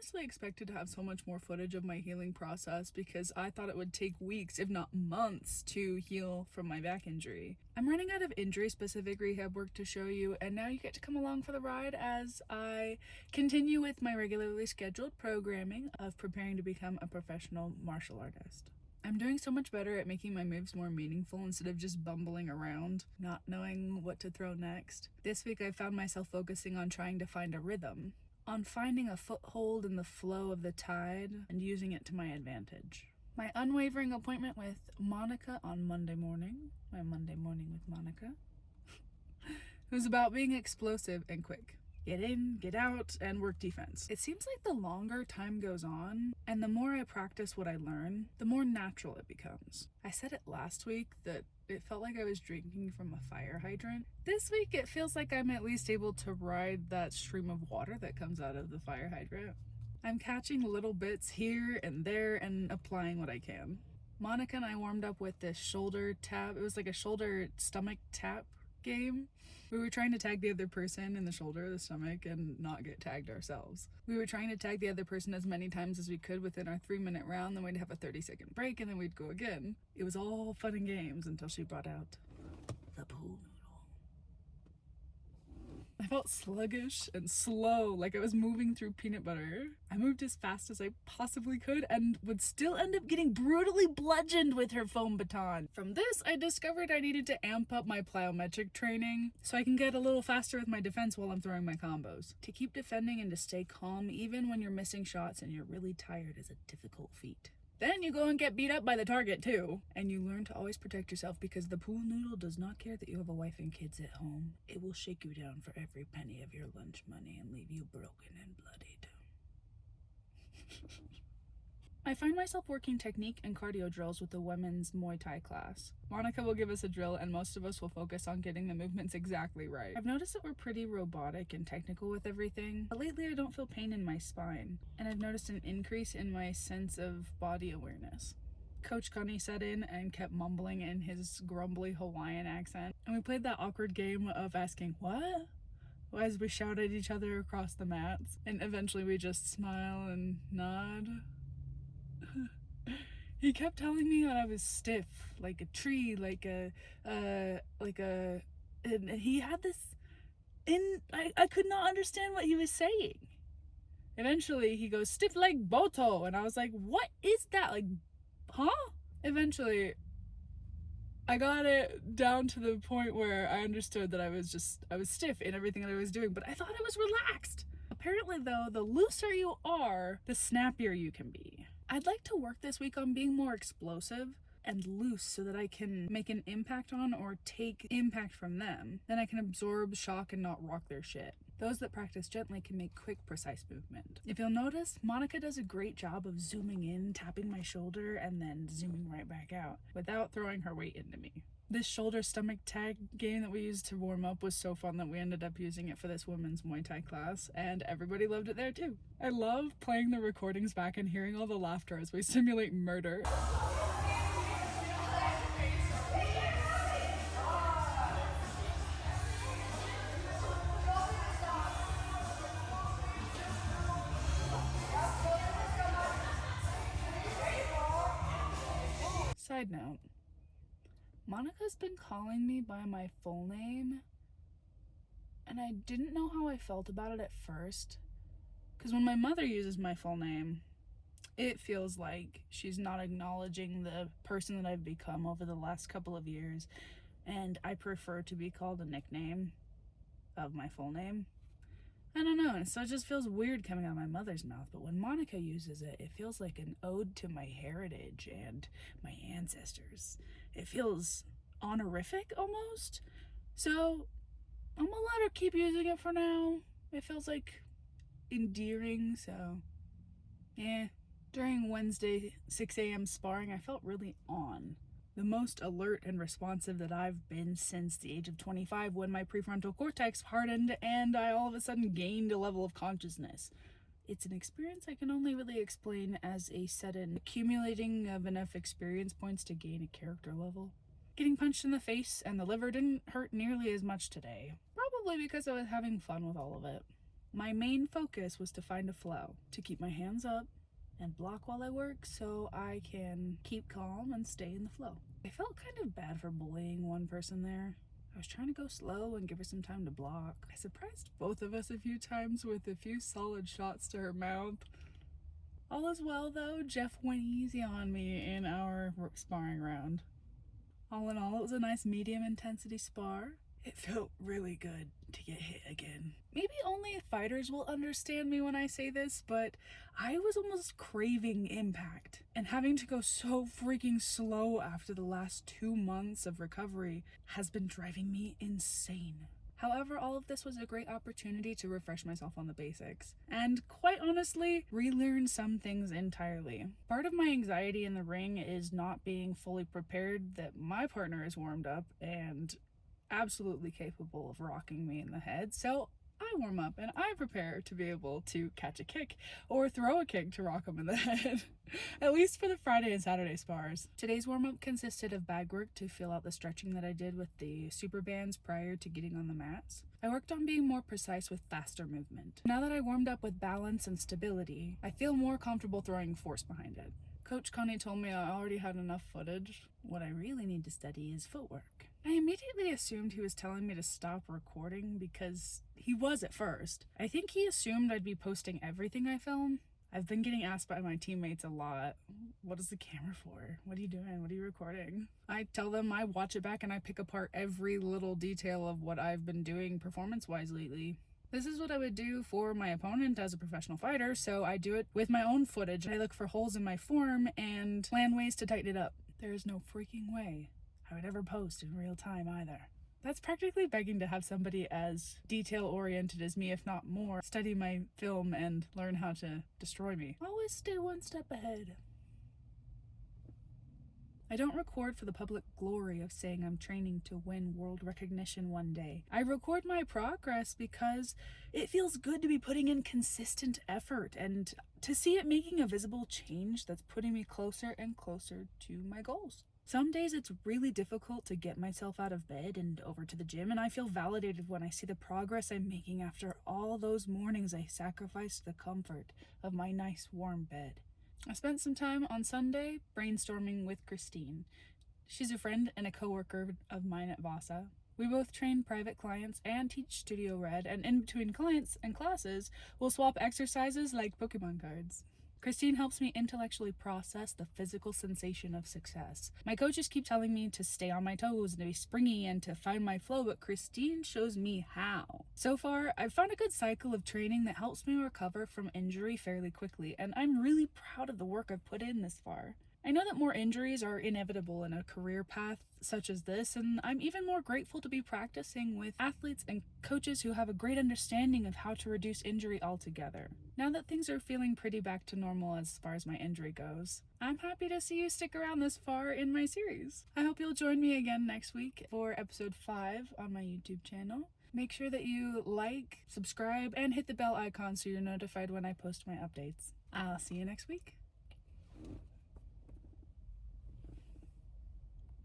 honestly expected to have so much more footage of my healing process because I thought it would take weeks, if not months, to heal from my back injury. I'm running out of injury-specific rehab work to show you, and now you get to come along for the ride as I continue with my regularly scheduled programming of preparing to become a professional martial artist. I'm doing so much better at making my moves more meaningful instead of just bumbling around, not knowing what to throw next. This week I found myself focusing on trying to find a rhythm, on finding a foothold in the flow of the tide and using it to my advantage. My unwavering appointment with Monica on Monday morning, my Monday morning with Monica, was about being explosive and quick. Get in, get out, and work defense. It seems like the longer time goes on, and the more I practice what I learn, the more natural it becomes. I said it last week that it felt like I was drinking from a fire hydrant. This week it feels like I'm at least able to ride that stream of water that comes out of the fire hydrant. I'm catching little bits here and there and applying what I can. Monica and I warmed up with this shoulder tap. It was like a shoulder stomach tap game. We were trying to tag the other person in the shoulder or the stomach and not get tagged ourselves. We were trying to tag the other person as many times as we could within our 3-minute round, then we'd have a 30-second break and then we'd go again. It was all fun and games until she brought out the pool noodle. I felt sluggish and slow, like I was moving through peanut butter. I moved as fast as I possibly could and would still end up getting brutally bludgeoned with her foam baton. From this, I discovered I needed to amp up my plyometric training so I can get a little faster with my defense while I'm throwing my combos. To keep defending and to stay calm even when you're missing shots and you're really tired is a difficult feat. Then you go and get beat up by the target too. And you learn to always protect yourself because the pool noodle does not care that you have a wife and kids at home. It will shake you down for every penny of your lunch money and leave you broken and bloodied. I find myself working technique and cardio drills with the women's Muay Thai class. Monica will give us a drill and most of us will focus on getting the movements exactly right. I've noticed that we're pretty robotic and technical with everything, but lately I don't feel pain in my spine, and I've noticed an increase in my sense of body awareness. Coach Gunny sat in and kept mumbling in his grumbly Hawaiian accent, and we played that awkward game of asking, "What?" as we shout at each other across the mats, and eventually we just smile and nod. He kept telling me that I was stiff, like a tree, and he had this, I could not understand what he was saying. Eventually, he goes, "Stiff like Boto," and I was like, "What is that? Like, huh?" Eventually, I got it down to the point where I understood that I was stiff in everything that I was doing, but I thought I was relaxed. Apparently, though, the looser you are, the snappier you can be. I'd like to work this week on being more explosive and loose so that I can make an impact on or take impact from them. Then I can absorb shock and not rock their shit. Those that practice gently can make quick, precise movement. If you'll notice, Monica does a great job of zooming in, tapping my shoulder, and then zooming right back out without throwing her weight into me. This shoulder stomach tag game that we used to warm up was so fun that we ended up using it for this women's Muay Thai class, and everybody loved it there too. I love playing the recordings back and hearing all the laughter as we simulate murder. Side note, Monica's been calling me by my full name, and I didn't know how I felt about it at first, because when my mother uses my full name, it feels like she's not acknowledging the person that I've become over the last couple of years, and I prefer to be called a nickname of my full name. I don't know, and so it just feels weird coming out of my mother's mouth, but when Monica uses it, it feels like an ode to my heritage and my ancestors. It feels honorific almost, so I'm gonna let her keep using it for now. It feels like endearing, so yeah. During Wednesday 6 a.m. sparring, I felt really on. The most alert and responsive that I've been since the age of 25 when my prefrontal cortex hardened and I all of a sudden gained a level of consciousness. It's an experience I can only really explain as a sudden accumulating of enough experience points to gain a character level. Getting punched in the face and the liver didn't hurt nearly as much today, probably because I was having fun with all of it. My main focus was to find a flow, to keep my hands up and block while I work so I can keep calm and stay in the flow. I felt kind of bad for bullying one person there. I was trying to go slow and give her some time to block. I surprised both of us a few times with a few solid shots to her mouth. All is well though, Jeff went easy on me in our sparring round. All in all, it was a nice medium intensity spar. It felt really good to get hit again. Maybe only fighters will understand me when I say this, but I was almost craving impact. And having to go so freaking slow after the last 2 months of recovery has been driving me insane. However, all of this was a great opportunity to refresh myself on the basics, and quite honestly, relearn some things entirely. Part of my anxiety in the ring is not being fully prepared that my partner is warmed up and absolutely capable of rocking me in the head, so I warm up and I prepare to be able to catch a kick or throw a kick to rock him in the head, at least for the Friday and Saturday spars. Today's warm-up consisted of bag work to fill out the stretching that I did with the super bands prior to getting on the mats. I worked on being more precise with faster movement. Now that I warmed up with balance and stability, I feel more comfortable throwing force behind it. Coach Connie told me I already had enough footage. What I really need to study is footwork. I immediately assumed he was telling me to stop recording because he was at first. I think he assumed I'd be posting everything I film. I've been getting asked by my teammates a lot, what is the camera for? What are you doing? What are you recording? I tell them I watch it back and I pick apart every little detail of what I've been doing performance-wise lately. This is what I would do for my opponent as a professional fighter, so I do it with my own footage. I look for holes in my form and plan ways to tighten it up. There is no freaking way I would ever post in real time either. That's practically begging to have somebody as detail-oriented as me, if not more, study my film and learn how to destroy me. Always stay one step ahead. I don't record for the public glory of saying I'm training to win world recognition one day. I record my progress because it feels good to be putting in consistent effort and to see it making a visible change that's putting me closer and closer to my goals. Some days it's really difficult to get myself out of bed and over to the gym, and I feel validated when I see the progress I'm making after all those mornings I sacrificed the comfort of my nice warm bed. I spent some time on Sunday brainstorming with Christine. She's a friend and a coworker of mine at Vasa. We both train private clients and teach Studio Red, and in between clients and classes, we'll swap exercises like Pokemon cards. Christine helps me intellectually process the physical sensation of success. My coaches keep telling me to stay on my toes and to be springy and to find my flow, but Christine shows me how. So far, I've found a good cycle of training that helps me recover from injury fairly quickly, and I'm really proud of the work I've put in this far. I know that more injuries are inevitable in a career path such as this, and I'm even more grateful to be practicing with athletes and coaches who have a great understanding of how to reduce injury altogether. Now that things are feeling pretty back to normal as far as my injury goes, I'm happy to see you stick around this far in my series. I hope you'll join me again next week for episode 5 on my YouTube channel. Make sure that you like, subscribe, and hit the bell icon so you're notified when I post my updates. I'll see you next week.